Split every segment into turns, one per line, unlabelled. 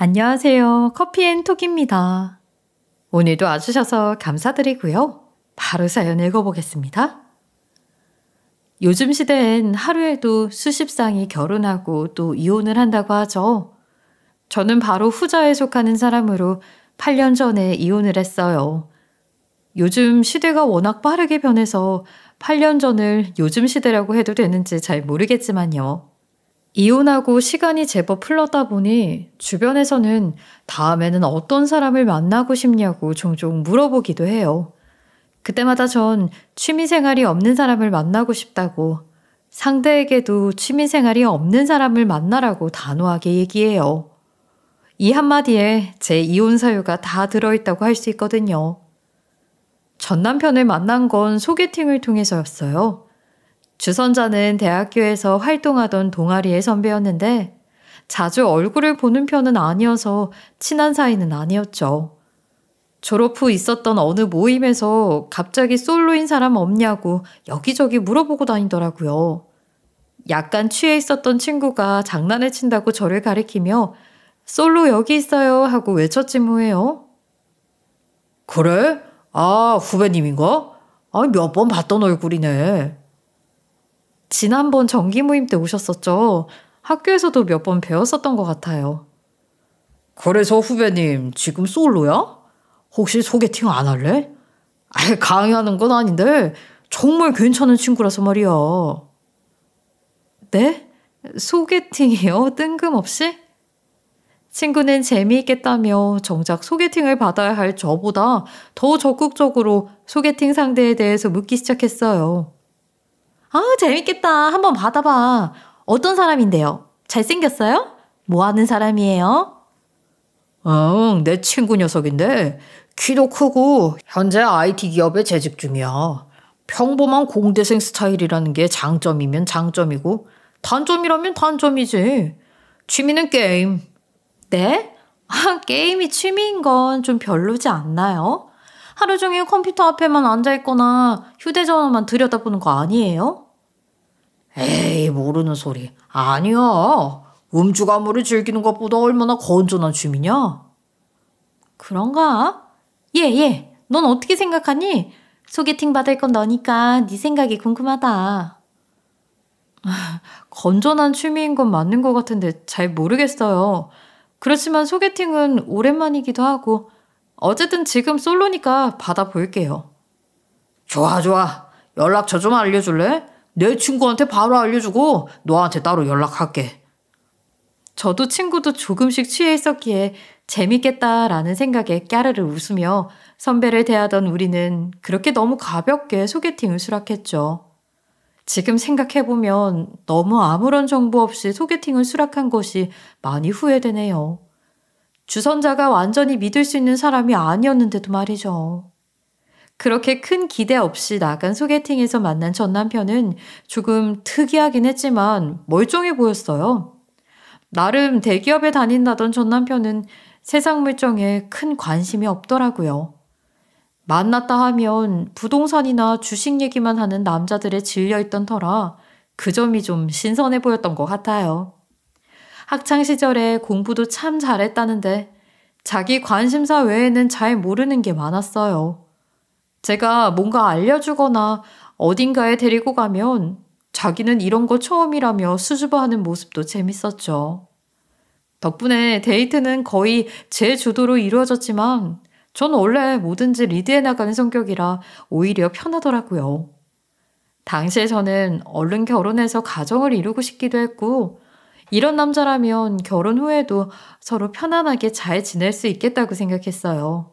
안녕하세요. 커피앤톡입니다. 오늘도 와주셔서 감사드리고요. 바로 사연 읽어보겠습니다. 요즘 시대엔 하루에도 수십 쌍이 결혼하고 또 이혼을 한다고 하죠. 저는 바로 후자에 속하는 사람으로 8년 전에 이혼을 했어요. 요즘 시대가 워낙 빠르게 변해서 8년 전을 요즘 시대라고 해도 되는지 잘 모르겠지만요. 이혼하고 시간이 제법 흘렀다 보니 주변에서는 다음에는 어떤 사람을 만나고 싶냐고 종종 물어보기도 해요. 그때마다 전 취미생활이 없는 사람을 만나고 싶다고, 상대에게도 취미생활이 없는 사람을 만나라고 단호하게 얘기해요. 이 한마디에 제 이혼 사유가 다 들어있다고 할 수 있거든요. 전 남편을 만난 건 소개팅을 통해서였어요. 주선자는 대학교에서 활동하던 동아리의 선배였는데 자주 얼굴을 보는 편은 아니어서 친한 사이는 아니었죠. 졸업 후 있었던 어느 모임에서 갑자기 솔로인 사람 없냐고 여기저기 물어보고 다니더라고요. 약간 취해 있었던 친구가 장난을 친다고 저를 가리키며 솔로 여기 있어요 하고 외쳤지 뭐예요.
그래? 아, 후배님인가? 아, 몇 번 봤던 얼굴이네.
지난번 정기 모임 때 오셨었죠. 학교에서도 몇 번 배웠었던 것 같아요.
그래서 후배님 지금 솔로야? 혹시 소개팅 안 할래? 아, 강요하는 건 아닌데 정말 괜찮은 친구라서 말이야.
네? 소개팅이요? 뜬금없이? 친구는 재미있겠다며 정작 소개팅을 받아야 할 저보다 더 적극적으로 소개팅 상대에 대해서 묻기 시작했어요. 아, 재밌겠다. 한번 받아봐. 어떤 사람인데요? 잘생겼어요? 뭐 하는 사람이에요?
응, 내 친구 녀석인데 키도 크고 현재 IT 기업에 재직 중이야. 평범한 공대생 스타일이라는 게 장점이면 장점이고 단점이라면 단점이지. 취미는 게임.
네? 아, 게임이 취미인 건 좀 별로지 않나요? 하루 종일 컴퓨터 앞에만 앉아있거나 휴대전화만 들여다보는 거 아니에요?
에이, 모르는 소리. 아니야. 음주 가무를 즐기는 것보다 얼마나 건전한 취미냐?
그런가? 예. 넌 어떻게 생각하니? 소개팅 받을 건 너니까 네 생각이 궁금하다. 건전한 취미인 건 맞는 것 같은데 잘 모르겠어요. 그렇지만 소개팅은 오랜만이기도 하고 어쨌든 지금 솔로니까 받아볼게요.
좋아. 연락처 좀 알려줄래? 내 친구한테 바로 알려주고 너한테 따로 연락할게.
저도 친구도 조금씩 취해 있었기에 재밌겠다라는 생각에 까르르 웃으며 선배를 대하던 우리는 그렇게 너무 가볍게 소개팅을 수락했죠. 지금 생각해보면 너무 아무런 정보 없이 소개팅을 수락한 것이 많이 후회되네요. 주선자가 완전히 믿을 수 있는 사람이 아니었는데도 말이죠. 그렇게 큰 기대 없이 나간 소개팅에서 만난 전 남편은 조금 특이하긴 했지만 멀쩡해 보였어요. 나름 대기업에 다닌다던 전 남편은 세상 물정에 큰 관심이 없더라고요. 만났다 하면 부동산이나 주식 얘기만 하는 남자들에 질려있던 터라 그 점이 좀 신선해 보였던 것 같아요. 학창시절에 공부도 참 잘했다는데 자기 관심사 외에는 잘 모르는 게 많았어요. 제가 뭔가 알려주거나 어딘가에 데리고 가면 자기는 이런 거 처음이라며 수줍어하는 모습도 재밌었죠. 덕분에 데이트는 거의 제 주도로 이루어졌지만 전 원래 뭐든지 리드해 나가는 성격이라 오히려 편하더라고요. 당시에 저는 얼른 결혼해서 가정을 이루고 싶기도 했고 이런 남자라면 결혼 후에도 서로 편안하게 잘 지낼 수 있겠다고 생각했어요.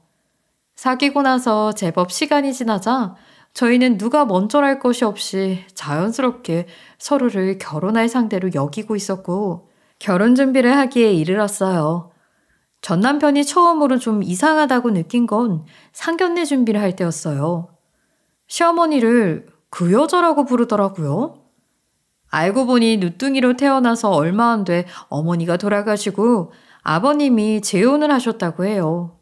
사귀고 나서 제법 시간이 지나자 저희는 누가 먼저랄 것이 없이 자연스럽게 서로를 결혼할 상대로 여기고 있었고 결혼 준비를 하기에 이르렀어요. 전 남편이 처음으로 좀 이상하다고 느낀 건 상견례 준비를 할 때였어요. 시어머니를 그 여자라고 부르더라고요. 알고 보니 누뚱이로 태어나서 얼마 안 돼 어머니가 돌아가시고 아버님이 재혼을 하셨다고 해요.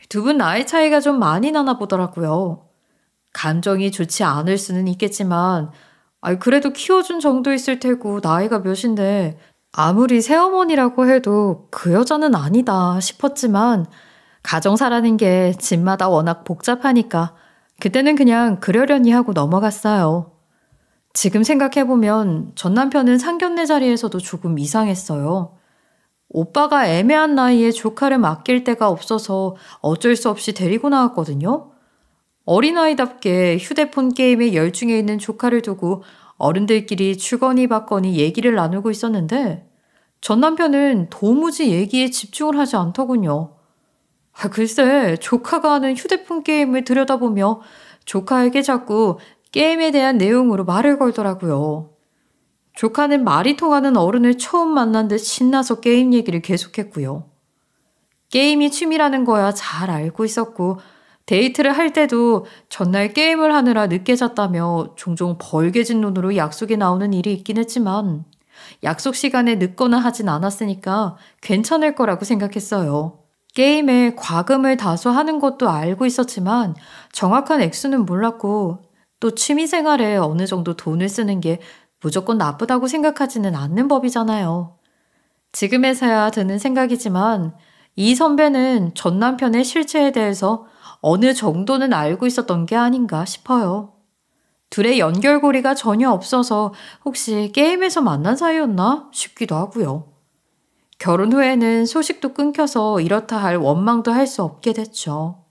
두 분 나이 차이가 좀 많이 나나 보더라고요. 감정이 좋지 않을 수는 있겠지만 그래도 키워준 정도 있을 테고 나이가 몇인데 아무리 새어머니라고 해도 그 여자는 아니다 싶었지만 가정사라는 게 집마다 워낙 복잡하니까 그때는 그냥 그러려니 하고 넘어갔어요. 지금 생각해보면 전 남편은 상견례 자리에서도 조금 이상했어요. 오빠가 애매한 나이에 조카를 맡길 데가 없어서 어쩔 수 없이 데리고 나왔거든요. 어린아이답게 휴대폰 게임에 열중해 있는 조카를 두고 어른들끼리 주거니 받거니 얘기를 나누고 있었는데 전 남편은 도무지 얘기에 집중을 하지 않더군요. 글쎄 조카가 하는 휴대폰 게임을 들여다보며 조카에게 자꾸 게임에 대한 내용으로 말을 걸더라고요. 조카는 말이 통하는 어른을 처음 만난 듯 신나서 게임 얘기를 계속했고요. 게임이 취미라는 거야 잘 알고 있었고 데이트를 할 때도 전날 게임을 하느라 늦게 잤다며 종종 벌개진 눈으로 약속에 나오는 일이 있긴 했지만 약속 시간에 늦거나 하진 않았으니까 괜찮을 거라고 생각했어요. 게임에 과금을 다소 하는 것도 알고 있었지만 정확한 액수는 몰랐고 또 취미생활에 어느 정도 돈을 쓰는 게 무조건 나쁘다고 생각하지는 않는 법이잖아요. 지금에서야 드는 생각이지만 이 선배는 전 남편의 실체에 대해서 어느 정도는 알고 있었던 게 아닌가 싶어요. 둘의 연결고리가 전혀 없어서 혹시 게임에서 만난 사이였나 싶기도 하고요. 결혼 후에는 소식도 끊겨서 이렇다 할 원망도 할 수 없게 됐죠.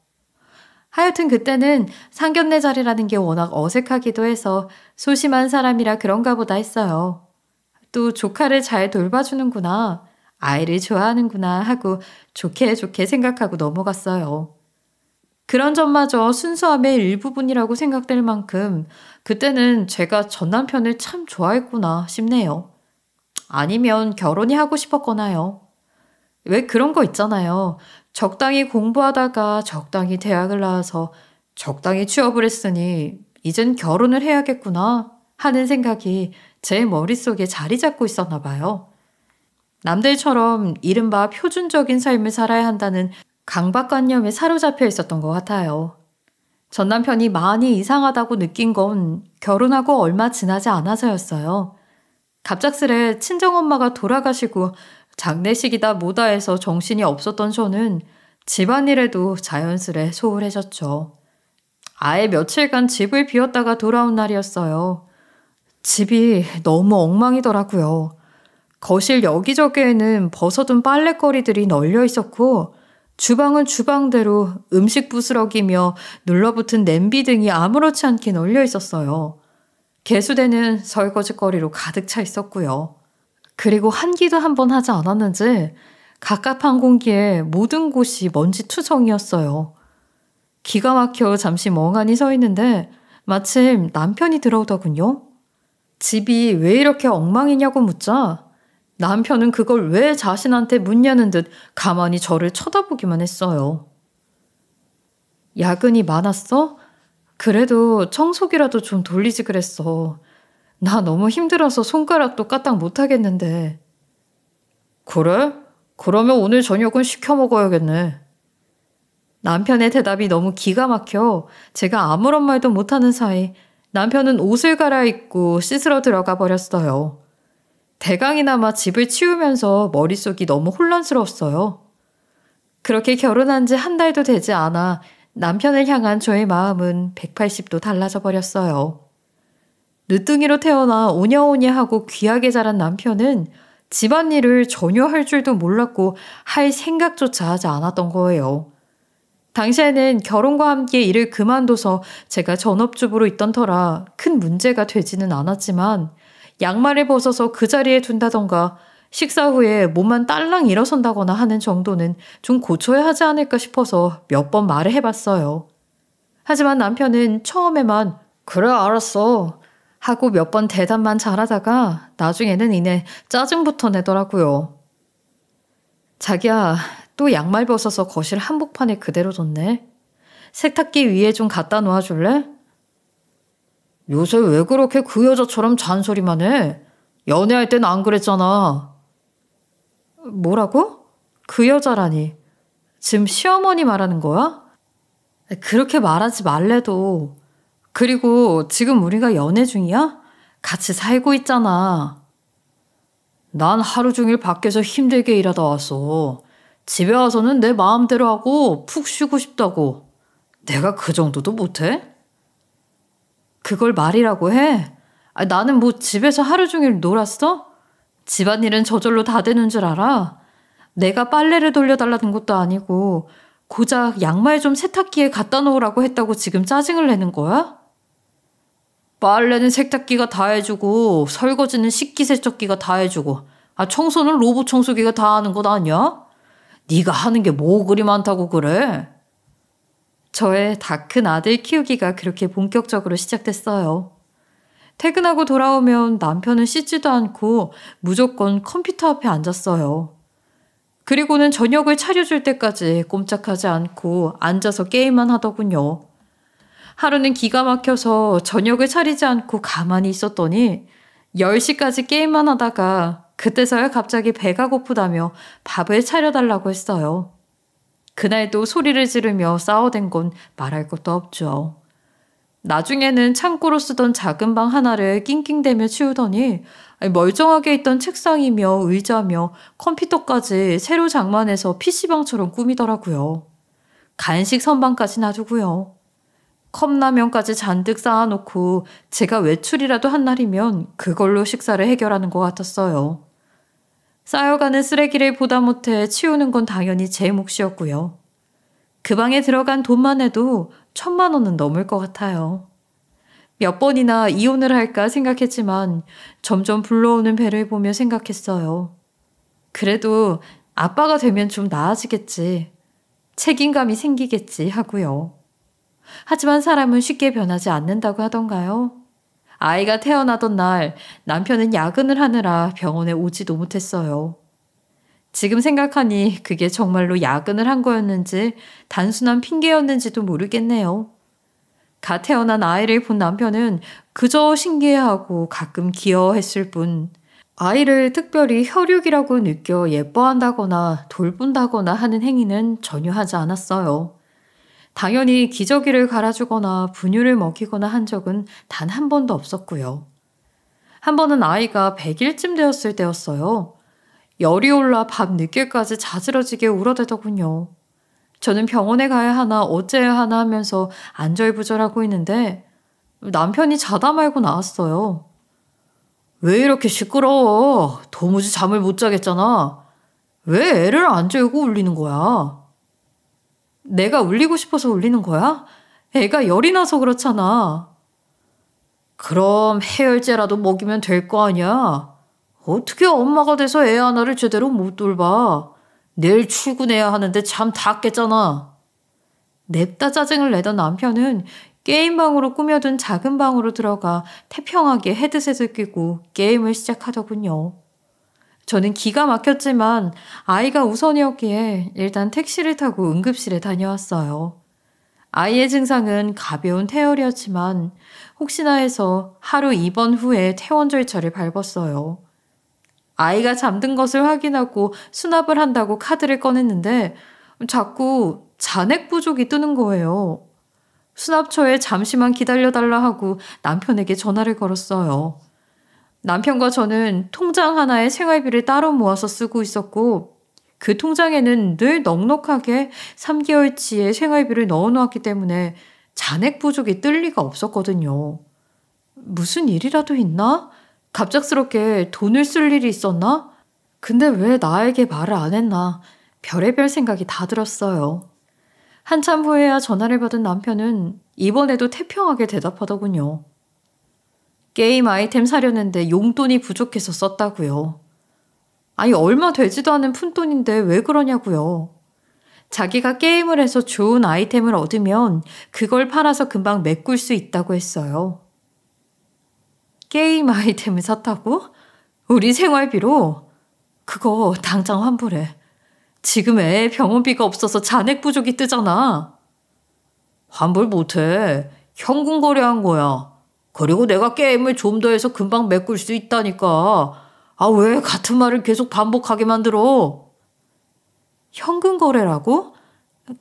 하여튼 그때는 상견례 자리라는 게 워낙 어색하기도 해서 소심한 사람이라 그런가 보다 했어요. 또 조카를 잘 돌봐주는구나, 아이를 좋아하는구나 하고 좋게 좋게 생각하고 넘어갔어요. 그런 점마저 순수함의 일부분이라고 생각될 만큼 그때는 제가 전 남편을 참 좋아했구나 싶네요. 아니면 결혼이 하고 싶었거나요. 왜 그런 거 있잖아요. 적당히 공부하다가 적당히 대학을 나와서 적당히 취업을 했으니 이젠 결혼을 해야겠구나 하는 생각이 제 머릿속에 자리 잡고 있었나 봐요. 남들처럼 이른바 표준적인 삶을 살아야 한다는 강박관념에 사로잡혀 있었던 것 같아요. 전 남편이 많이 이상하다고 느낀 건 결혼하고 얼마 지나지 않아서였어요. 갑작스레 친정엄마가 돌아가시고 장례식이다 뭐다 해서 정신이 없었던 저는 집안일에도 자연스레 소홀해졌죠. 아예 며칠간 집을 비웠다가 돌아온 날이었어요. 집이 너무 엉망이더라고요. 거실 여기저기에는 벗어둔 빨랫거리들이 널려 있었고 주방은 주방대로 음식 부스러기며 눌러붙은 냄비 등이 아무렇지 않게 널려 있었어요. 개수대는 설거지거리로 가득 차 있었고요. 그리고 환기도 한 번 하지 않았는지 갑갑한 공기에 모든 곳이 먼지투성이었어요. 기가 막혀 잠시 멍하니 서 있는데 마침 남편이 들어오더군요. 집이 왜 이렇게 엉망이냐고 묻자 남편은 그걸 왜 자신한테 묻냐는 듯 가만히 저를 쳐다보기만 했어요. 야근이 많았어? 그래도 청소기라도 좀 돌리지 그랬어. 나 너무 힘들어서 손가락도 까딱 못하겠는데. 그래? 그러면 오늘 저녁은 시켜 먹어야겠네. 남편의 대답이 너무 기가 막혀 제가 아무런 말도 못하는 사이 남편은 옷을 갈아입고 씻으러 들어가 버렸어요. 대강이나마 집을 치우면서 머릿속이 너무 혼란스러웠어요. 그렇게 결혼한 지 한 달도 되지 않아 남편을 향한 저의 마음은 180도 달라져 버렸어요. 늦둥이로 태어나 오냐오냐하고 귀하게 자란 남편은 집안일을 전혀 할 줄도 몰랐고 할 생각조차 하지 않았던 거예요. 당시에는 결혼과 함께 일을 그만둬서 제가 전업주부로 있던 터라 큰 문제가 되지는 않았지만 양말을 벗어서 그 자리에 둔다던가 식사 후에 몸만 딸랑 일어선다거나 하는 정도는 좀 고쳐야 하지 않을까 싶어서 몇 번 말을 해봤어요. 하지만 남편은 처음에만 그래 알았어 하고 몇 번 대답만 잘하다가 나중에는 이내 짜증부터 내더라고요. 자기야, 또 양말 벗어서 거실 한복판에 그대로 뒀네. 세탁기 위에 좀 갖다 놓아줄래? 요새 왜 그렇게 그 여자처럼 잔소리만 해? 연애할 땐 안 그랬잖아. 뭐라고? 그 여자라니. 지금 시어머니 말하는 거야? 그렇게 말하지 말래도. 그리고 지금 우리가 연애 중이야? 같이 살고 있잖아.
난 하루 종일 밖에서 힘들게 일하다 왔어. 집에 와서는 내 마음대로 하고 푹 쉬고 싶다고. 내가 그 정도도 못해?
그걸 말이라고 해? 나는 뭐 집에서 하루 종일 놀았어? 집안일은 저절로 다 되는 줄 알아? 내가 빨래를 돌려달라는 것도 아니고 고작 양말 좀 세탁기에 갖다 놓으라고 했다고 지금 짜증을 내는 거야?
빨래는 세탁기가 다 해주고 설거지는 식기세척기가 다 해주고 청소는 로봇 청소기가 다 하는 것 아니야? 네가 하는 게 뭐 그리 많다고 그래?
저의 다 큰 아들 키우기가 그렇게 본격적으로 시작됐어요. 퇴근하고 돌아오면 남편은 씻지도 않고 무조건 컴퓨터 앞에 앉았어요. 그리고는 저녁을 차려줄 때까지 꼼짝하지 않고 앉아서 게임만 하더군요. 하루는 기가 막혀서 저녁을 차리지 않고 가만히 있었더니 10시까지 게임만 하다가 그때서야 갑자기 배가 고프다며 밥을 차려달라고 했어요. 그날도 소리를 지르며 싸워댄 건 말할 것도 없죠. 나중에는 창고로 쓰던 작은 방 하나를 낑낑대며 치우더니 멀쩡하게 있던 책상이며 의자며 컴퓨터까지 새로 장만해서 PC방처럼 꾸미더라고요. 간식 선반까지 놔두고요. 컵라면까지 잔뜩 쌓아놓고 제가 외출이라도 한 날이면 그걸로 식사를 해결하는 것 같았어요. 쌓여가는 쓰레기를 보다 못해 치우는 건 당연히 제 몫이었고요. 그 방에 들어간 돈만 해도 1,000만 원은 넘을 것 같아요. 몇 번이나 이혼을 할까 생각했지만 점점 불러오는 배를 보며 생각했어요. 그래도 아빠가 되면 좀 나아지겠지. 책임감이 생기겠지 하고요. 하지만 사람은 쉽게 변하지 않는다고 하던가요? 아이가 태어나던 날 남편은 야근을 하느라 병원에 오지도 못했어요. 지금 생각하니 그게 정말로 야근을 한 거였는지 단순한 핑계였는지도 모르겠네요. 갓 태어난 아이를 본 남편은 그저 신기해하고 가끔 귀여워했을 뿐 아이를 특별히 혈육이라고 느껴 예뻐한다거나 돌본다거나 하는 행위는 전혀 하지 않았어요. 당연히 기저귀를 갈아주거나 분유를 먹이거나 한 적은 단 한 번도 없었고요. 한 번은 아이가 100일쯤 되었을 때였어요. 열이 올라 밤 늦게까지 자지러지게 울어대더군요. 저는 병원에 가야 하나 어째야 하나 하면서 안절부절하고 있는데 남편이 자다 말고 나왔어요. 왜 이렇게 시끄러워? 도무지 잠을 못 자겠잖아. 왜 애를 안 재우고 울리는 거야? 내가 울리고 싶어서 울리는 거야? 애가 열이 나서 그렇잖아. 그럼 해열제라도 먹이면 될 거 아니야? 어떻게 엄마가 돼서 애 하나를 제대로 못 돌봐? 내일 출근해야 하는데 잠 다 깼잖아. 냅다 짜증을 내던 남편은 게임방으로 꾸며둔 작은 방으로 들어가 태평하게 헤드셋을 끼고 게임을 시작하더군요. 저는 기가 막혔지만 아이가 우선이었기에 일단 택시를 타고 응급실에 다녀왔어요. 아이의 증상은 가벼운 태열이었지만 혹시나 해서 하루 입원 후에 퇴원 절차를 밟았어요. 아이가 잠든 것을 확인하고 수납을 한다고 카드를 꺼냈는데 자꾸 잔액 부족이 뜨는 거예요. 수납처에 잠시만 기다려달라 하고 남편에게 전화를 걸었어요. 남편과 저는 통장 하나에 생활비를 따로 모아서 쓰고 있었고 그 통장에는 늘 넉넉하게 3개월치의 생활비를 넣어놓았기 때문에 잔액 부족이 뜰 리가 없었거든요. 무슨 일이라도 있나? 갑작스럽게 돈을 쓸 일이 있었나? 근데 왜 나에게 말을 안 했나? 별의별 생각이 다 들었어요. 한참 후에야 전화를 받은 남편은 이번에도 태평하게 대답하더군요. 게임 아이템 사려는데 용돈이 부족해서 썼다고요. 아니 얼마 되지도 않은 푼돈인데 왜 그러냐고요. 자기가 게임을 해서 좋은 아이템을 얻으면 그걸 팔아서 금방 메꿀 수 있다고 했어요. 게임 아이템을 샀다고? 우리 생활비로? 그거 당장 환불해. 지금 애 병원비가 없어서 잔액 부족이 뜨잖아. 환불 못해. 현금 거래한 거야. 그리고 내가 게임을 좀 더 해서 금방 메꿀 수 있다니까. 왜 같은 말을 계속 반복하게 만들어? 현금 거래라고?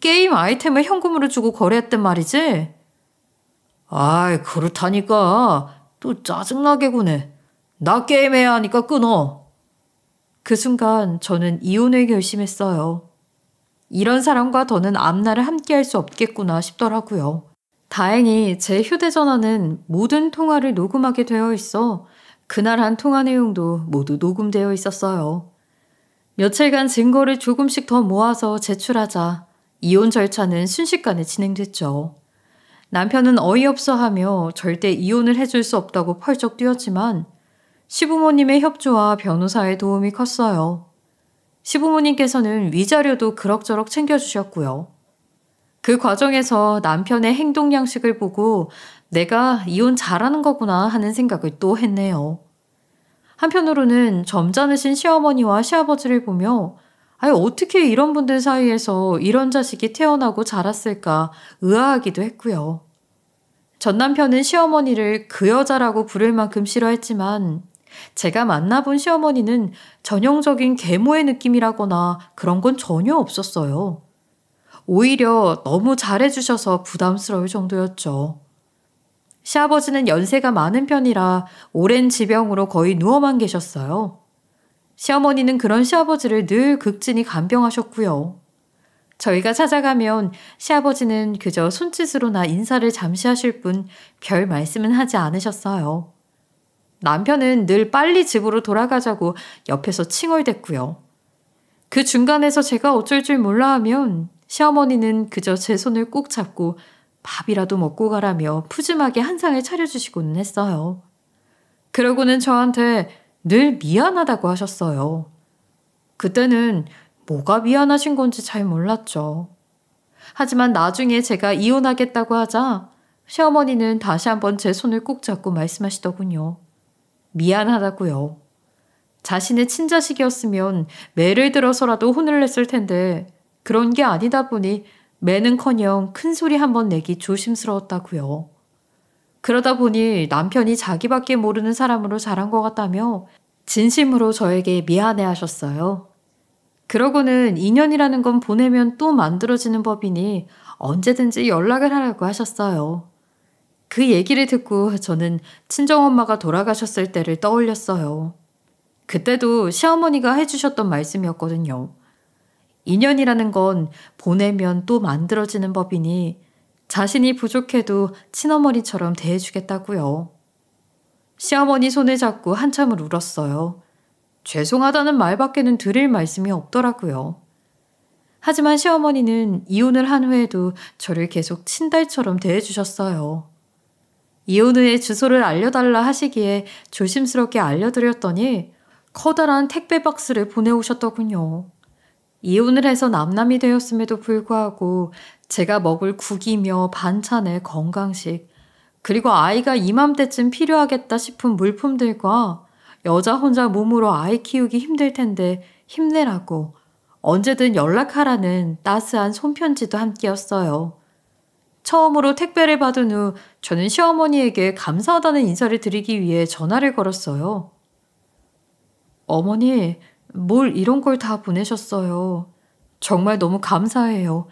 게임 아이템을 현금으로 주고 거래했단 말이지? 그렇다니까. 또 짜증나게 구네. 나 게임해야 하니까 끊어. 그 순간 저는 이혼을 결심했어요. 이런 사람과 더는 앞날을 함께할 수 없겠구나 싶더라고요. 다행히 제 휴대전화는 모든 통화를 녹음하게 되어 있어 그날 한 통화 내용도 모두 녹음되어 있었어요. 며칠간 증거를 조금씩 더 모아서 제출하자 이혼 절차는 순식간에 진행됐죠. 남편은 어이없어하며 절대 이혼을 해줄 수 없다고 펄쩍 뛰었지만 시부모님의 협조와 변호사의 도움이 컸어요. 시부모님께서는 위자료도 그럭저럭 챙겨주셨고요. 그 과정에서 남편의 행동 양식을 보고 내가 이혼 잘하는 거구나 하는 생각을 또 했네요. 한편으로는 점잖으신 시어머니와 시아버지를 보며 어떻게 이런 분들 사이에서 이런 자식이 태어나고 자랐을까 의아하기도 했고요. 전 남편은 시어머니를 그 여자라고 부를 만큼 싫어했지만 제가 만나본 시어머니는 전형적인 계모의 느낌이라거나 그런 건 전혀 없었어요. 오히려 너무 잘해주셔서 부담스러울 정도였죠. 시아버지는 연세가 많은 편이라 오랜 지병으로 거의 누워만 계셨어요. 시어머니는 그런 시아버지를 늘 극진히 간병하셨고요. 저희가 찾아가면 시아버지는 그저 손짓으로나 인사를 잠시 하실 뿐 별 말씀은 하지 않으셨어요. 남편은 늘 빨리 집으로 돌아가자고 옆에서 칭얼댔고요. 그 중간에서 제가 어쩔 줄 몰라 하면 시어머니는 그저 제 손을 꼭 잡고 밥이라도 먹고 가라며 푸짐하게 한 상을 차려주시고는 했어요. 그러고는 저한테 늘 미안하다고 하셨어요. 그때는 뭐가 미안하신 건지 잘 몰랐죠. 하지만 나중에 제가 이혼하겠다고 하자 시어머니는 다시 한번 제 손을 꼭 잡고 말씀하시더군요. 미안하다고요. 자신의 친자식이었으면 매를 들어서라도 혼을 냈을 텐데 그런 게 아니다 보니 매는커녕 큰 소리 한번 내기 조심스러웠다고요. 그러다 보니 남편이 자기밖에 모르는 사람으로 자란 것 같다며 진심으로 저에게 미안해하셨어요. 그러고는 인연이라는 건 보내면 또 만들어지는 법이니 언제든지 연락을 하라고 하셨어요. 그 얘기를 듣고 저는 친정엄마가 돌아가셨을 때를 떠올렸어요. 그때도 시어머니가 해주셨던 말씀이었거든요. 인연이라는 건 보내면 또 만들어지는 법이니 자신이 부족해도 친어머니처럼 대해주겠다고요. 시어머니 손을 잡고 한참을 울었어요. 죄송하다는 말밖에는 드릴 말씀이 없더라고요. 하지만 시어머니는 이혼을 한 후에도 저를 계속 친딸처럼 대해주셨어요. 이혼 후에 주소를 알려달라 하시기에 조심스럽게 알려드렸더니 커다란 택배 박스를 보내오셨더군요. 이혼을 해서 남남이 되었음에도 불구하고 제가 먹을 국이며 반찬에 건강식, 그리고 아이가 이맘때쯤 필요하겠다 싶은 물품들과 여자 혼자 몸으로 아이 키우기 힘들 텐데 힘내라고 언제든 연락하라는 따스한 손편지도 함께였어요. 처음으로 택배를 받은 후 저는 시어머니에게 감사하다는 인사를 드리기 위해 전화를 걸었어요. 어머니, 뭘 이런 걸 다 보내셨어요. 정말 너무 감사해요.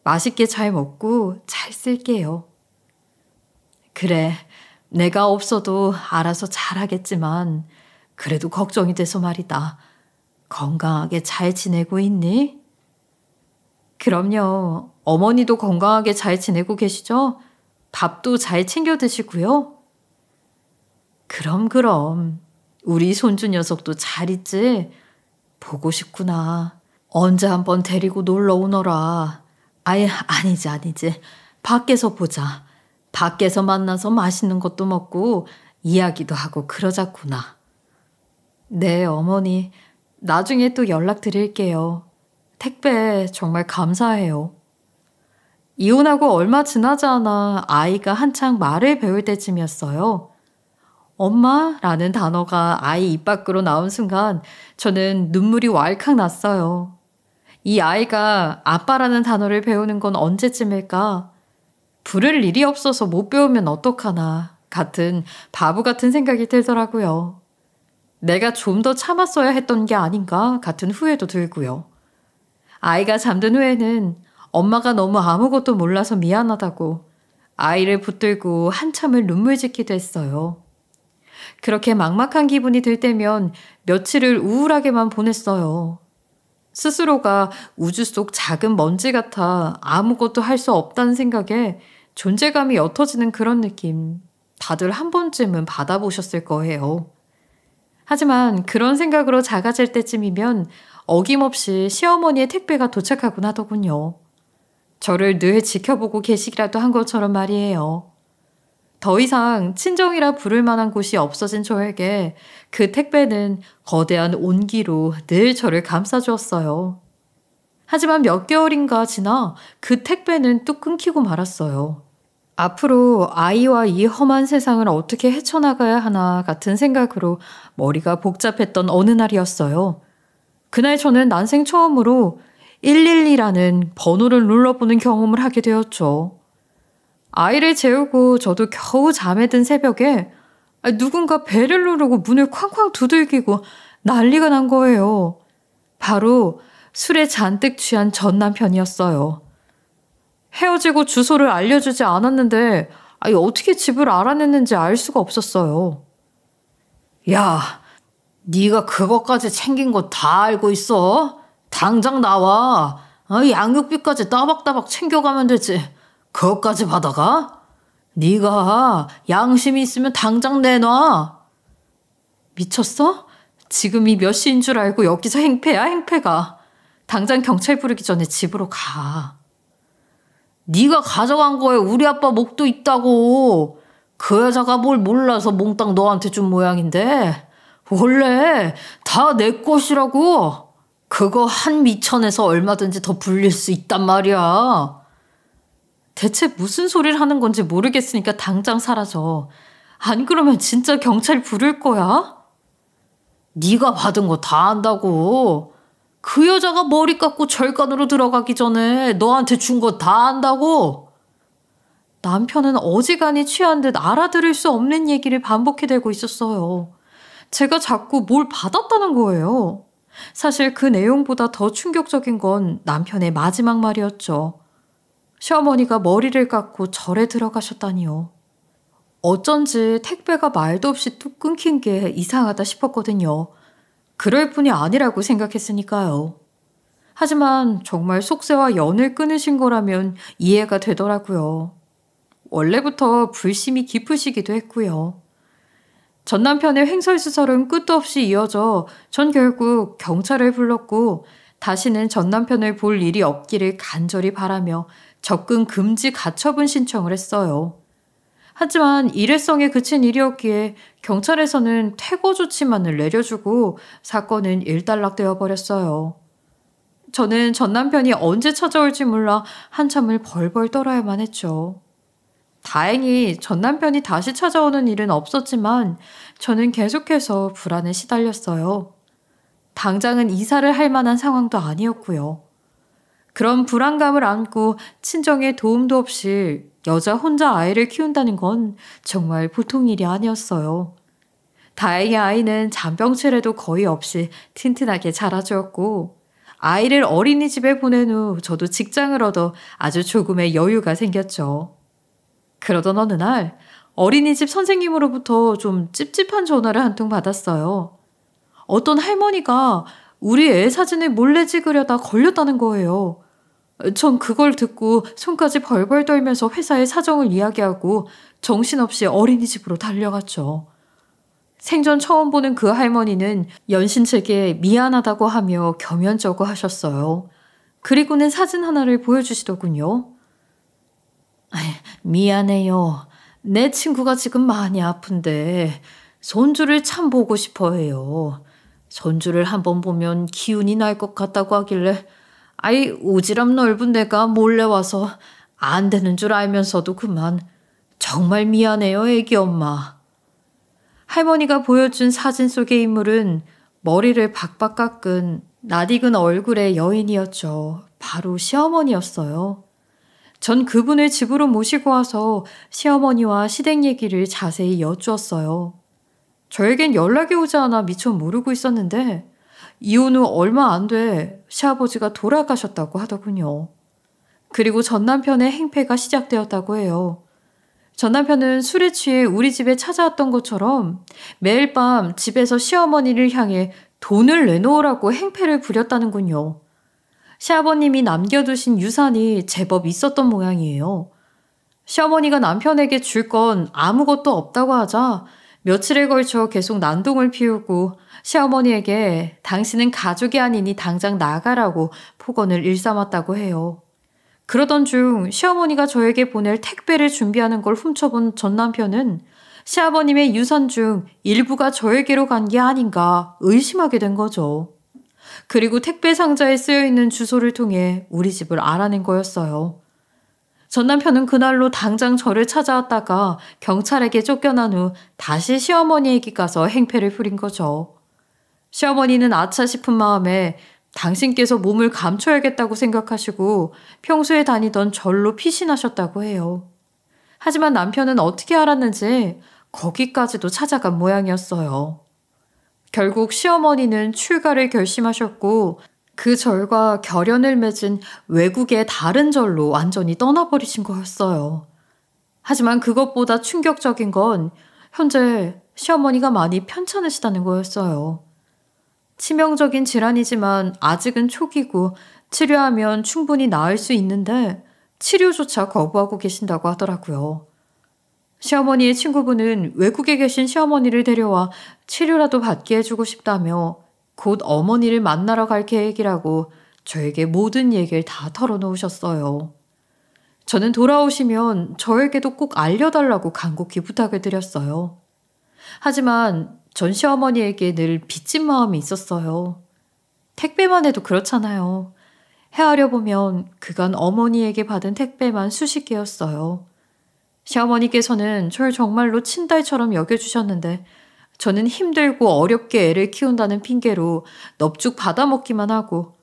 맛있게 잘 먹고 잘 쓸게요. 그래, 내가 없어도 알아서 잘하겠지만 그래도 걱정이 돼서 말이다. 건강하게 잘 지내고 있니? 그럼요. 어머니도 건강하게 잘 지내고 계시죠? 밥도 잘 챙겨 드시고요. 그럼. 우리 손주 녀석도 잘 있지? 보고 싶구나. 언제 한번 데리고 놀러 오너라. 아니지. 밖에서 보자. 밖에서 만나서 맛있는 것도 먹고 이야기도 하고 그러자꾸나. 네, 어머니. 나중에 또 연락드릴게요. 택배 정말 감사해요. 이혼하고 얼마 지나지 않아 아이가 한창 말을 배울 때쯤이었어요. 엄마라는 단어가 아이 입 밖으로 나온 순간 저는 눈물이 왈칵 났어요. 이 아이가 아빠라는 단어를 배우는 건 언제쯤일까? 부를 일이 없어서 못 배우면 어떡하나 같은 바보 같은 생각이 들더라고요. 내가 좀 더 참았어야 했던 게 아닌가 같은 후회도 들고요. 아이가 잠든 후에는 엄마가 너무 아무것도 몰라서 미안하다고 아이를 붙들고 한참을 눈물 짓기도 했어요. 그렇게 막막한 기분이 들 때면 며칠을 우울하게만 보냈어요. 스스로가 우주 속 작은 먼지 같아 아무것도 할 수 없다는 생각에 존재감이 옅어지는 그런 느낌, 다들 한 번쯤은 받아보셨을 거예요. 하지만 그런 생각으로 작아질 때쯤이면 어김없이 시어머니의 택배가 도착하곤 하더군요. 저를 늘 지켜보고 계시기라도 한 것처럼 말이에요. 더 이상 친정이라 부를 만한 곳이 없어진 저에게 그 택배는 거대한 온기로 늘 저를 감싸주었어요. 하지만 몇 개월인가 지나 그 택배는 뚝 끊기고 말았어요. 앞으로 아이와 이 험한 세상을 어떻게 헤쳐나가야 하나 같은 생각으로 머리가 복잡했던 어느 날이었어요. 그날 저는 난생 처음으로 112라는 번호를 눌러보는 경험을 하게 되었죠. 아이를 재우고 저도 겨우 잠에 든 새벽에 누군가 벨을 누르고 문을 쾅쾅 두들기고 난리가 난 거예요. 바로 술에 잔뜩 취한 전 남편이었어요. 헤어지고 주소를 알려주지 않았는데 어떻게 집을 알아냈는지 알 수가 없었어요.
야, 네가 그것까지 챙긴 거 다 알고 있어? 당장 나와. 양육비까지 따박따박 챙겨가면 되지. 그것까지 받아가? 네가 양심이 있으면 당장 내놔.
미쳤어? 지금이 몇 시인 줄 알고 여기서 행패야, 행패가. 당장 경찰 부르기 전에 집으로 가.
네가 가져간 거에 우리 아빠 목도 있다고. 그 여자가 뭘 몰라서 몽땅 너한테 준 모양인데 원래 다 내 것이라고. 그거 한 미천에서 얼마든지 더 불릴 수 있단 말이야.
대체 무슨 소리를 하는 건지 모르겠으니까 당장 사라져. 안 그러면 진짜 경찰 부를 거야?
네가 받은 거 다 안다고. 그 여자가 머리 깎고 절간으로 들어가기 전에 너한테 준 거 다 안다고.
남편은 어지간히 취한 듯 알아들을 수 없는 얘기를 반복해대고 있었어요. 제가 자꾸 뭘 받았다는 거예요. 사실 그 내용보다 더 충격적인 건 남편의 마지막 말이었죠. 시어머니가 머리를 깎고 절에 들어가셨다니요. 어쩐지 택배가 말도 없이 뚝 끊긴 게 이상하다 싶었거든요. 그럴 뿐이 아니라고 생각했으니까요. 하지만 정말 속세와 연을 끊으신 거라면 이해가 되더라고요. 원래부터 불심이 깊으시기도 했고요. 전 남편의 횡설수설은 끝도 없이 이어져 전 결국 경찰을 불렀고 다시는 전 남편을 볼 일이 없기를 간절히 바라며 접근 금지 가처분 신청을 했어요. 하지만 일회성에 그친 일이었기에 경찰에서는 퇴거 조치만을 내려주고 사건은 일단락되어 버렸어요. 저는 전 남편이 언제 찾아올지 몰라 한참을 벌벌 떨어야만 했죠. 다행히 전 남편이 다시 찾아오는 일은 없었지만 저는 계속해서 불안에 시달렸어요. 당장은 이사를 할 만한 상황도 아니었고요. 그런 불안감을 안고 친정의 도움도 없이 여자 혼자 아이를 키운다는 건 정말 보통 일이 아니었어요. 다행히 아이는 잔병치레도 거의 없이 튼튼하게 자라주었고 아이를 어린이집에 보낸 후 저도 직장을 얻어 아주 조금의 여유가 생겼죠. 그러던 어느 날 어린이집 선생님으로부터 좀 찝찝한 전화를 한 통 받았어요. 어떤 할머니가 우리 애 사진을 몰래 찍으려다 걸렸다는 거예요. 전 그걸 듣고 손까지 벌벌 떨면서 회사의 사정을 이야기하고 정신없이 어린이집으로 달려갔죠. 생전 처음 보는 그 할머니는 연신 제게 미안하다고 하며 겸연쩍어 하셨어요. 그리고는 사진 하나를 보여주시더군요. 미안해요. 내 친구가 지금 많이 아픈데 손주를 참 보고 싶어 해요. 손주를 한번 보면 기운이 날 것 같다고 하길래 오지랖 넓은 데가 몰래 와서 안 되는 줄 알면서도 그만. 정말 미안해요, 애기 엄마. 할머니가 보여준 사진 속의 인물은 머리를 박박 깎은 낯익은 얼굴의 여인이었죠. 바로 시어머니였어요. 전 그분을 집으로 모시고 와서 시어머니와 시댁 얘기를 자세히 여쭈었어요. 저에겐 연락이 오지 않아 미처 모르고 있었는데 이혼 후 얼마 안 돼 시아버지가 돌아가셨다고 하더군요. 그리고 전 남편의 행패가 시작되었다고 해요. 전 남편은 술에 취해 우리 집에 찾아왔던 것처럼 매일 밤 집에서 시어머니를 향해 돈을 내놓으라고 행패를 부렸다는군요. 시아버님이 남겨두신 유산이 제법 있었던 모양이에요. 시어머니가 남편에게 줄 건 아무것도 없다고 하자 며칠에 걸쳐 계속 난동을 피우고 시어머니에게 당신은 가족이 아니니 당장 나가라고 폭언을 일삼았다고 해요. 그러던 중 시어머니가 저에게 보낼 택배를 준비하는 걸 훔쳐본 전 남편은 시아버님의 유산 중 일부가 저에게로 간 게 아닌가 의심하게 된 거죠. 그리고 택배 상자에 쓰여있는 주소를 통해 우리 집을 알아낸 거였어요. 전 남편은 그날로 당장 저를 찾아왔다가 경찰에게 쫓겨난 후 다시 시어머니에게 가서 행패를 부린 거죠. 시어머니는 아차 싶은 마음에 당신께서 몸을 감춰야겠다고 생각하시고 평소에 다니던 절로 피신하셨다고 해요. 하지만 남편은 어떻게 알았는지 거기까지도 찾아간 모양이었어요. 결국 시어머니는 출가를 결심하셨고 그 절과 결연을 맺은 외국의 다른 절로 완전히 떠나버리신 거였어요. 하지만 그것보다 충격적인 건 현재 시어머니가 많이 편찮으시다는 거였어요. 치명적인 질환이지만 아직은 초기고 치료하면 충분히 나을 수 있는데 치료조차 거부하고 계신다고 하더라고요. 시어머니의 친구분은 외국에 계신 시어머니를 데려와 치료라도 받게 해주고 싶다며 곧 어머니를 만나러 갈 계획이라고 저에게 모든 얘기를 다 털어놓으셨어요. 저는 돌아오시면 저에게도 꼭 알려달라고 간곡히 부탁을 드렸어요. 하지만 전 시어머니에게 늘 빚진 마음이 있었어요. 택배만 해도 그렇잖아요. 헤아려 보면 그간 어머니에게 받은 택배만 수십 개였어요. 시어머니께서는 절 정말로 친딸처럼 여겨주셨는데 저는 힘들고 어렵게 애를 키운다는 핑계로 넙죽 받아먹기만 하고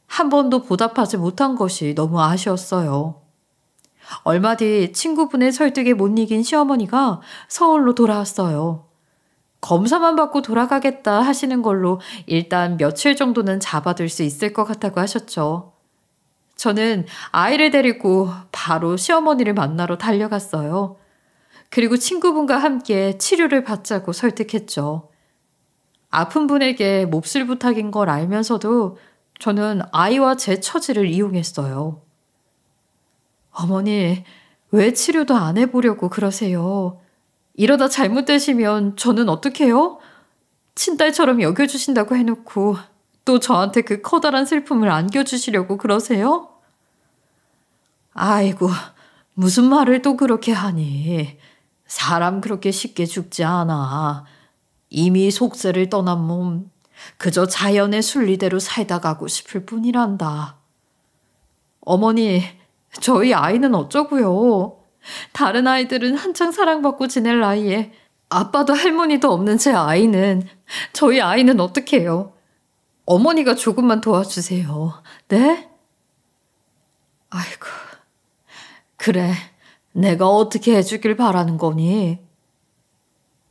한 번도 보답하지 못한 것이 너무 아쉬웠어요. 얼마 뒤 친구분의 설득에 못 이긴 시어머니가 서울로 돌아왔어요. 검사만 받고 돌아가겠다 하시는 걸로 일단 며칠 정도는 잡아둘 수 있을 것 같다고 하셨죠. 저는 아이를 데리고 바로 시어머니를 만나러 달려갔어요. 그리고 친구분과 함께 치료를 받자고 설득했죠. 아픈 분에게 몹쓸 부탁인 걸 알면서도 저는 아이와 제 처지를 이용했어요. 어머니, 왜 치료도 안 해보려고 그러세요? 이러다 잘못되시면 저는 어떡해요? 친딸처럼 여겨주신다고 해놓고 또 저한테 그 커다란 슬픔을 안겨주시려고 그러세요? 아이고, 무슨 말을 또 그렇게 하니. 사람 그렇게 쉽게 죽지 않아. 이미 속세를 떠난 몸, 그저 자연의 순리대로 살다 가고 싶을 뿐이란다. 어머니, 저희 아이는 어쩌고요? 다른 아이들은 한창 사랑받고 지낼 나이에 아빠도 할머니도 없는 제 아이는, 저희 아이는 어떻게 해요? 어머니가 조금만 도와주세요. 네? 아이고, 그래, 내가 어떻게 해주길 바라는 거니?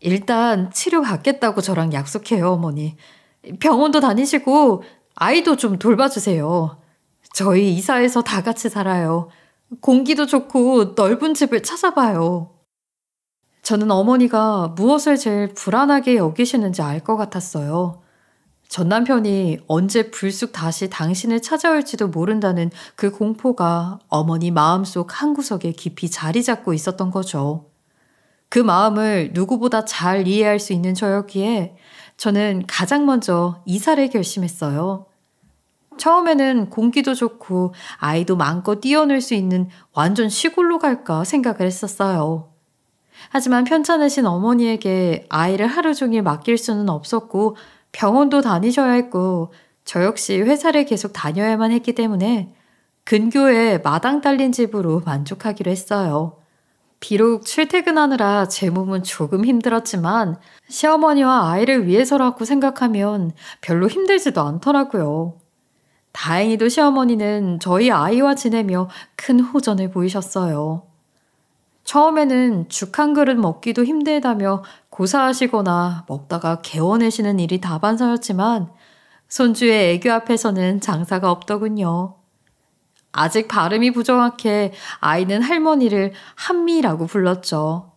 일단 치료받겠다고 저랑 약속해요, 어머니. 병원도 다니시고 아이도 좀 돌봐주세요. 저희 이사해서 다 같이 살아요. 공기도 좋고 넓은 집을 찾아봐요. 저는 어머니가 무엇을 제일 불안하게 여기시는지 알 것 같았어요. 전 남편이 언제 불쑥 다시 당신을 찾아올지도 모른다는 그 공포가 어머니 마음속 한구석에 깊이 자리 잡고 있었던 거죠. 그 마음을 누구보다 잘 이해할 수 있는 저였기에 저는 가장 먼저 이사를 결심했어요. 처음에는 공기도 좋고 아이도 마음껏 뛰어놀 수 있는 완전 시골로 갈까 생각을 했었어요. 하지만 편찮으신 어머니에게 아이를 하루 종일 맡길 수는 없었고 병원도 다니셔야 했고 저 역시 회사를 계속 다녀야만 했기 때문에 근교에 마당 딸린 집으로 만족하기로 했어요. 비록 출퇴근하느라 제 몸은 조금 힘들었지만 시어머니와 아이를 위해서라고 생각하면 별로 힘들지도 않더라고요. 다행히도 시어머니는 저희 아이와 지내며 큰 호전을 보이셨어요. 처음에는 죽 한 그릇 먹기도 힘들다며 고사하시거나 먹다가 개워내시는 일이 다반사였지만 손주의 애교 앞에서는 장사가 없더군요. 아직 발음이 부정확해 아이는 할머니를 한미라고 불렀죠.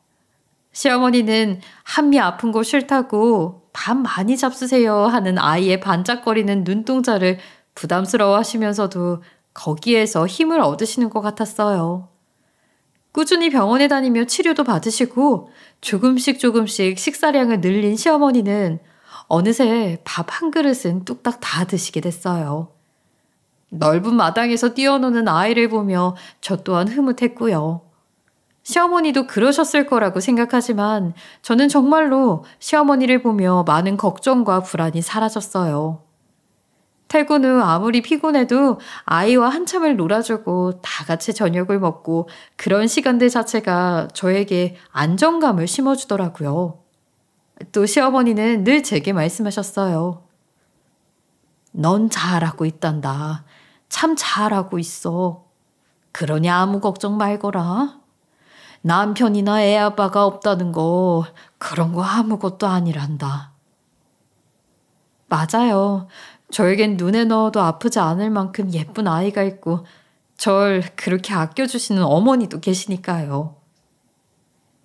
시어머니는 한미 아픈 거 싫다고 밥 많이 잡수세요 하는 아이의 반짝거리는 눈동자를 부담스러워 하시면서도 거기에서 힘을 얻으시는 것 같았어요. 꾸준히 병원에 다니며 치료도 받으시고 조금씩 식사량을 늘린 시어머니는 어느새 밥 한 그릇은 뚝딱 다 드시게 됐어요. 넓은 마당에서 뛰어노는 아이를 보며 저 또한 흐뭇했고요. 시어머니도 그러셨을 거라고 생각하지만 저는 정말로 시어머니를 보며 많은 걱정과 불안이 사라졌어요. 퇴근 후 아무리 피곤해도 아이와 한참을 놀아주고 다 같이 저녁을 먹고 그런 시간들 자체가 저에게 안정감을 심어주더라고요. 또 시어머니는 늘 제게 말씀하셨어요. 넌 잘하고 있단다. 참 잘하고 있어. 그러니 아무 걱정 말거라. 남편이나 애 아빠가 없다는 거 그런 거 아무것도 아니란다. 맞아요. 저에겐 눈에 넣어도 아프지 않을 만큼 예쁜 아이가 있고 절 그렇게 아껴주시는 어머니도 계시니까요.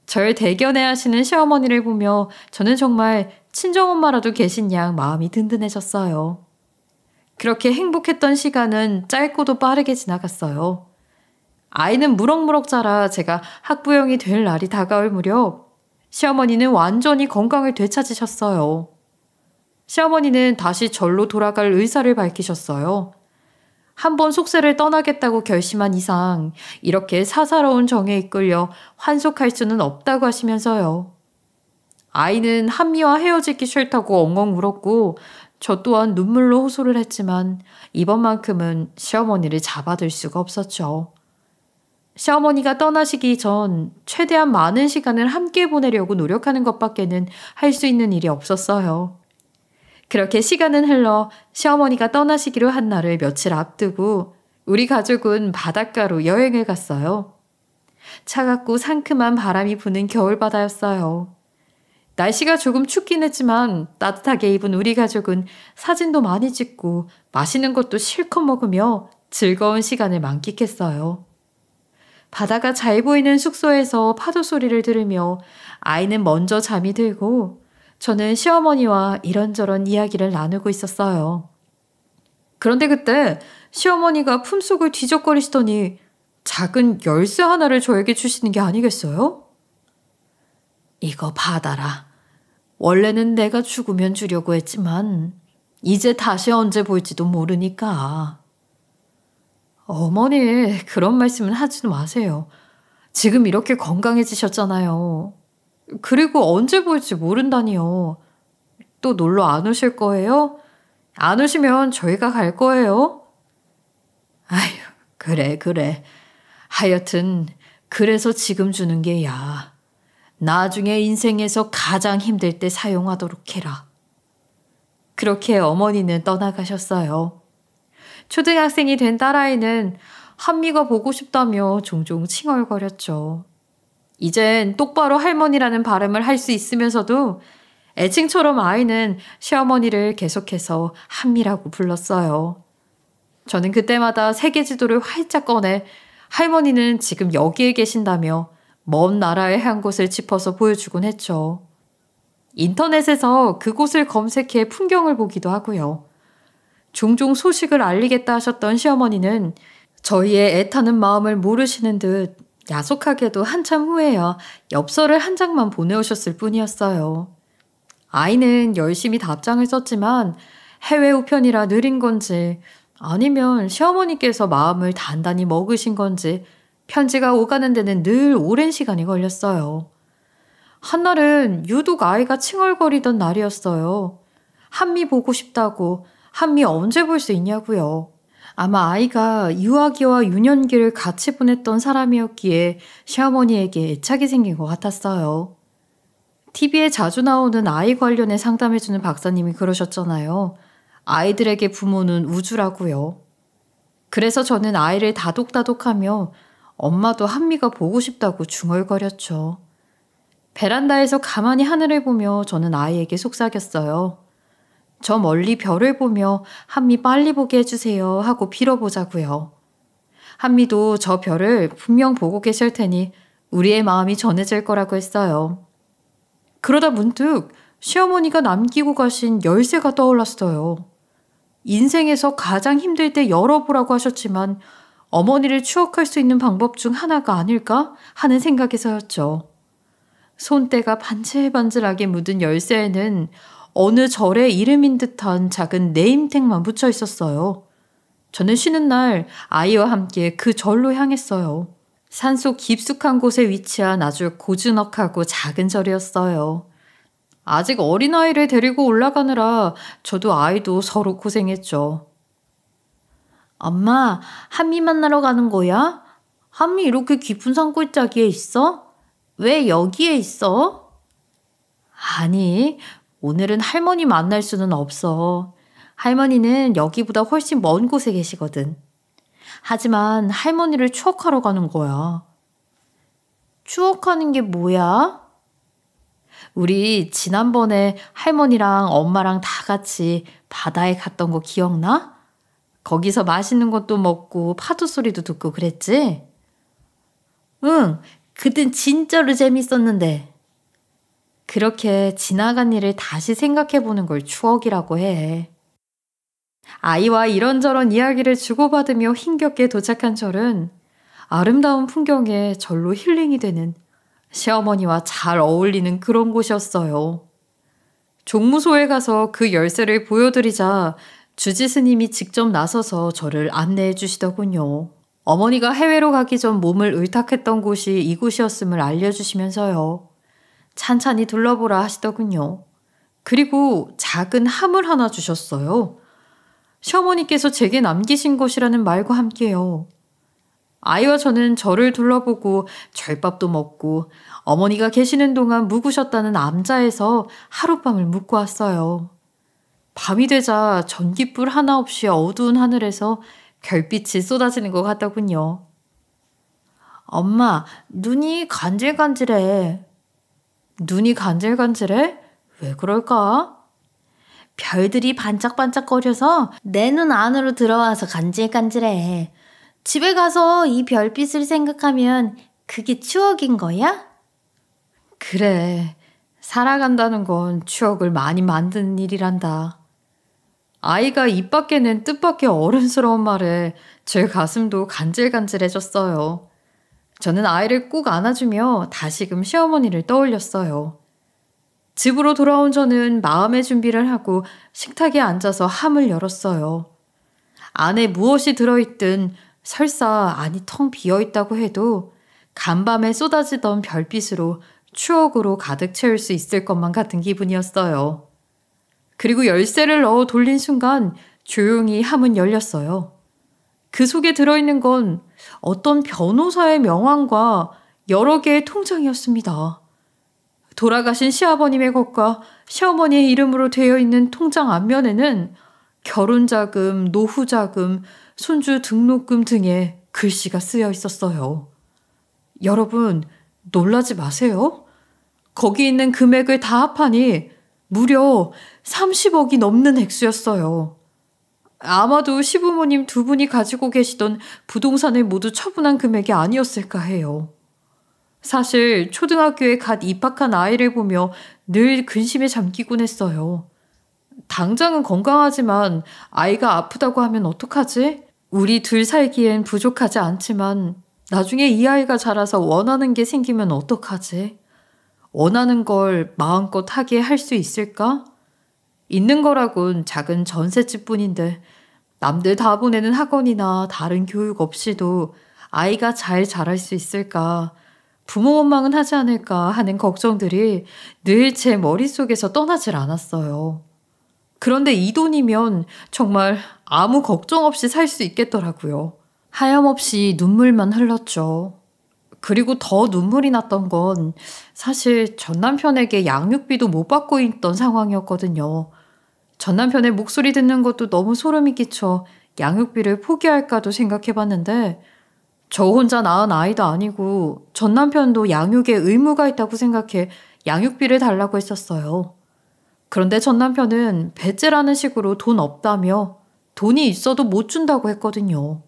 절 대견해 하시는 시어머니를 보며 저는 정말 친정엄마라도 계신 양 마음이 든든해졌어요. 그렇게 행복했던 시간은 짧고도 빠르게 지나갔어요. 아이는 무럭무럭 자라 제가 학부형이 될 날이 다가올 무렵 시어머니는 완전히 건강을 되찾으셨어요. 시어머니는 다시 절로 돌아갈 의사를 밝히셨어요. 한번 속세를 떠나겠다고 결심한 이상 이렇게 사사로운 정에 이끌려 환속할 수는 없다고 하시면서요. 아이는 한미와 헤어지기 싫다고 엉엉 울었고 저 또한 눈물로 호소를 했지만 이번만큼은 시어머니를 잡아둘 수가 없었죠. 시어머니가 떠나시기 전 최대한 많은 시간을 함께 보내려고 노력하는 것밖에는 할 수 있는 일이 없었어요. 그렇게 시간은 흘러 시어머니가 떠나시기로 한 날을 며칠 앞두고 우리 가족은 바닷가로 여행을 갔어요. 차갑고 상큼한 바람이 부는 겨울바다였어요. 날씨가 조금 춥긴 했지만 따뜻하게 입은 우리 가족은 사진도 많이 찍고 맛있는 것도 실컷 먹으며 즐거운 시간을 만끽했어요. 바다가 잘 보이는 숙소에서 파도 소리를 들으며 아이는 먼저 잠이 들고 저는 시어머니와 이런저런 이야기를 나누고 있었어요. 그런데 그때 시어머니가 품속을 뒤적거리시더니 작은 열쇠 하나를 저에게 주시는 게 아니겠어요? 이거 받아라. 원래는 내가 죽으면 주려고 했지만 이제 다시 언제 볼지도 모르니까. 어머니, 그런 말씀은 하지 마세요. 지금 이렇게 건강해지셨잖아요. 그리고 언제 볼지 모른다니요. 또 놀러 안 오실 거예요? 안 오시면 저희가 갈 거예요. 아휴, 그래. 하여튼 그래서 지금 주는 게 야. 나중에 인생에서 가장 힘들 때 사용하도록 해라. 그렇게 어머니는 떠나가셨어요. 초등학생이 된 딸아이는 한미가 보고 싶다며 종종 칭얼거렸죠. 이젠 똑바로 할머니라는 발음을 할 수 있으면서도 애칭처럼 아이는 시어머니를 계속해서 한미라고 불렀어요. 저는 그때마다 세계 지도를 활짝 꺼내 할머니는 지금 여기에 계신다며 먼 나라의 한 곳을 짚어서 보여주곤 했죠. 인터넷에서 그곳을 검색해 풍경을 보기도 하고요. 종종 소식을 알리겠다 하셨던 시어머니는 저희의 애타는 마음을 모르시는 듯 야속하게도 한참 후에야 엽서를 한 장만 보내오셨을 뿐이었어요. 아이는 열심히 답장을 썼지만 해외 우편이라 느린 건지 아니면 시어머니께서 마음을 단단히 먹으신 건지 편지가 오가는 데는 늘 오랜 시간이 걸렸어요. 한날은 유독 아이가 칭얼거리던 날이었어요. 한미 보고 싶다고 한미 언제 볼 수 있냐고요. 아마 아이가 유아기와 유년기를 같이 보냈던 사람이었기에 시어머니에게 애착이 생긴 것 같았어요. TV에 자주 나오는 아이 관련해 상담해주는 박사님이 그러셨잖아요. 아이들에게 부모는 우주라고요. 그래서 저는 아이를 다독다독하며 엄마도 한미가 보고 싶다고 중얼거렸죠. 베란다에서 가만히 하늘을 보며 저는 아이에게 속삭였어요. 저 멀리 별을 보며 한미 빨리 보게 해주세요 하고 빌어보자고요. 한미도 저 별을 분명 보고 계실 테니 우리의 마음이 전해질 거라고 했어요. 그러다 문득 시어머니가 남기고 가신 열쇠가 떠올랐어요. 인생에서 가장 힘들 때 열어보라고 하셨지만 어머니를 추억할 수 있는 방법 중 하나가 아닐까 하는 생각에서였죠. 손때가 반질반질하게 묻은 열쇠에는 어느 절의 이름인 듯한 작은 네임택만 붙여 있었어요. 저는 쉬는 날 아이와 함께 그 절로 향했어요. 산속 깊숙한 곳에 위치한 아주 고즈넉하고 작은 절이었어요. 아직 어린아이를 데리고 올라가느라 저도 아이도 서로 고생했죠. 엄마, 한미 만나러 가는 거야? 한미 이렇게 깊은 산골짜기에 있어? 왜 여기에 있어? 아니, 오늘은 할머니 만날 수는 없어. 할머니는 여기보다 훨씬 먼 곳에 계시거든. 하지만 할머니를 추억하러 가는 거야. 추억하는 게 뭐야? 우리 지난번에 할머니랑 엄마랑 다 같이 바다에 갔던 거 기억나? 거기서 맛있는 것도 먹고 파도 소리도 듣고 그랬지? 응, 그땐 진짜로 재밌었는데. 그렇게 지나간 일을 다시 생각해보는 걸 추억이라고 해. 아이와 이런저런 이야기를 주고받으며 힘겹게 도착한 절은 아름다운 풍경에 절로 힐링이 되는 시어머니와 잘 어울리는 그런 곳이었어요. 종무소에 가서 그 열쇠를 보여드리자 주지 스님이 직접 나서서 저를 안내해 주시더군요. 어머니가 해외로 가기 전 몸을 의탁했던 곳이 이곳이었음을 알려주시면서요. 찬찬히 둘러보라 하시더군요. 그리고 작은 함을 하나 주셨어요. 시어머니께서 제게 남기신 것이라는 말과 함께요. 아이와 저는 절을 둘러보고 절밥도 먹고 어머니가 계시는 동안 묵으셨다는 암자에서 하룻밤을 묵고 왔어요. 밤이 되자 전깃불 하나 없이 어두운 하늘에서 별빛이 쏟아지는 것 같더군요. 엄마, 눈이 간질간질해. 눈이 간질간질해? 왜 그럴까? 별들이 반짝반짝거려서 내 눈 안으로 들어와서 간질간질해. 집에 가서 이 별빛을 생각하면 그게 추억인 거야? 그래. 살아간다는 건 추억을 많이 만드는 일이란다. 아이가 입 밖에 낸 뜻밖의 어른스러운 말에 제 가슴도 간질간질해졌어요. 저는 아이를 꼭 안아주며 다시금 시어머니를 떠올렸어요. 집으로 돌아온 저는 마음의 준비를 하고 식탁에 앉아서 함을 열었어요. 안에 무엇이 들어있든 설사 안이 텅 비어있다고 해도 간밤에 쏟아지던 별빛으로 추억으로 가득 채울 수 있을 것만 같은 기분이었어요. 그리고 열쇠를 넣어 돌린 순간 조용히 함은 열렸어요. 그 속에 들어있는 건 어떤 변호사의 명함과 여러 개의 통장이었습니다. 돌아가신 시아버님의 것과 시어머니의 이름으로 되어 있는 통장 앞면에는 결혼자금, 노후자금, 손주 등록금 등의 글씨가 쓰여 있었어요. 여러분, 놀라지 마세요. 거기 있는 금액을 다 합하니 무려 30억이 넘는 액수였어요. 아마도 시부모님 두 분이 가지고 계시던 부동산을 모두 처분한 금액이 아니었을까 해요. 사실 초등학교에 갓 입학한 아이를 보며 늘 근심에 잠기곤 했어요. 당장은 건강하지만 아이가 아프다고 하면 어떡하지? 우리 둘 살기엔 부족하지 않지만 나중에 이 아이가 자라서 원하는 게 생기면 어떡하지? 원하는 걸 마음껏 하게 할 수 있을까? 있는 거라곤 작은 전셋집뿐인데 남들 다 보내는 학원이나 다른 교육 없이도 아이가 잘 자랄 수 있을까? 부모 원망은 하지 않을까 하는 걱정들이 늘 제 머릿속에서 떠나질 않았어요. 그런데 이 돈이면 정말 아무 걱정 없이 살 수 있겠더라고요. 하염없이 눈물만 흘렀죠. 그리고 더 눈물이 났던 건 사실 전 남편에게 양육비도 못 받고 있던 상황이었거든요. 전 남편의 목소리 듣는 것도 너무 소름이 끼쳐 양육비를 포기할까도 생각해봤는데 저 혼자 낳은 아이도 아니고 전 남편도 양육에 의무가 있다고 생각해 양육비를 달라고 했었어요. 그런데 전 남편은 배째라는 식으로 돈 없다며 돈이 있어도 못 준다고 했거든요.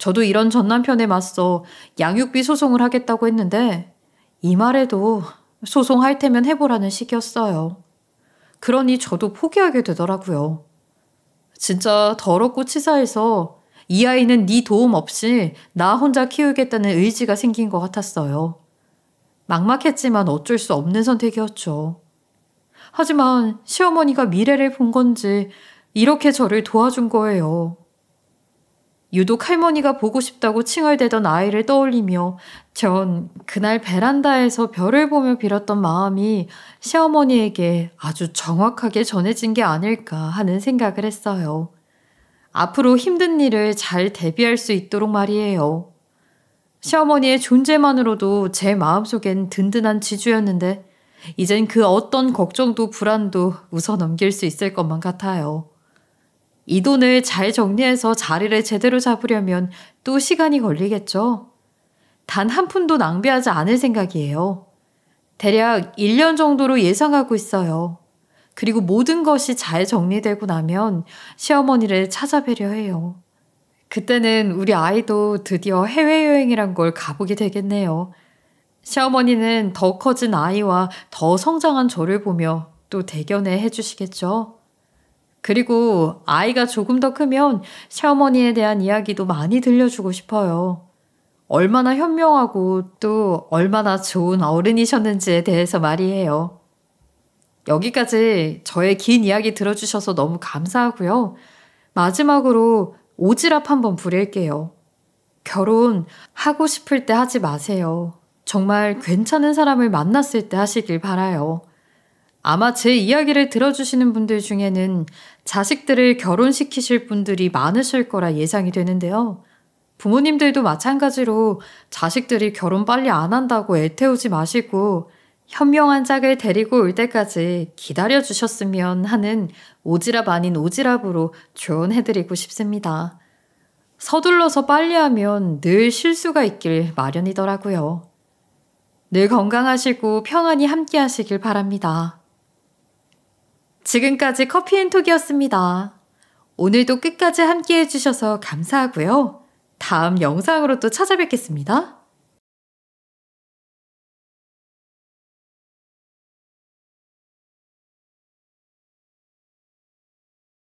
저도 이런 전 남편에 맞서 양육비 소송을 하겠다고 했는데 이 말에도 소송할 테면 해보라는 식이었어요. 그러니 저도 포기하게 되더라고요. 진짜 더럽고 치사해서 이 아이는 네 도움 없이 나 혼자 키우겠다는 의지가 생긴 것 같았어요. 막막했지만 어쩔 수 없는 선택이었죠. 하지만 시어머니가 미래를 본 건지 이렇게 저를 도와준 거예요. 유독 할머니가 보고 싶다고 칭얼대던 아이를 떠올리며 전 그날 베란다에서 별을 보며 빌었던 마음이 시어머니에게 아주 정확하게 전해진 게 아닐까 하는 생각을 했어요. 앞으로 힘든 일을 잘 대비할 수 있도록 말이에요. 시어머니의 존재만으로도 제 마음속엔 든든한 지주였는데 이젠 그 어떤 걱정도 불안도 웃어넘길 수 있을 것만 같아요. 이 돈을 잘 정리해서 자리를 제대로 잡으려면 또 시간이 걸리겠죠. 단 한 푼도 낭비하지 않을 생각이에요. 대략 1년 정도로 예상하고 있어요. 그리고 모든 것이 잘 정리되고 나면 시어머니를 찾아뵈려 해요. 그때는 우리 아이도 드디어 해외여행이란 걸 가보게 되겠네요. 시어머니는 더 커진 아이와 더 성장한 저를 보며 또 대견해 해주시겠죠. 그리고 아이가 조금 더 크면 시어머니에 대한 이야기도 많이 들려주고 싶어요. 얼마나 현명하고 또 얼마나 좋은 어른이셨는지에 대해서 말이에요. 여기까지 저의 긴 이야기 들어주셔서 너무 감사하고요. 마지막으로 오지랖 한번 부릴게요. 결혼 하고 싶을 때 하지 마세요. 정말 괜찮은 사람을 만났을 때 하시길 바라요. 아마 제 이야기를 들어주시는 분들 중에는 자식들을 결혼시키실 분들이 많으실 거라 예상이 되는데요. 부모님들도 마찬가지로 자식들이 결혼 빨리 안 한다고 애태우지 마시고 현명한 짝을 데리고 올 때까지 기다려주셨으면 하는 오지랖 아닌 오지랖으로 조언해드리고 싶습니다. 서둘러서 빨리 하면 늘 실수가 있길 마련이더라고요. 늘 건강하시고 평안히 함께 하시길 바랍니다. 지금까지 커피앤톡이었습니다. 오늘도 끝까지 함께 해주셔서 감사하고요. 다음 영상으로 또 찾아뵙겠습니다.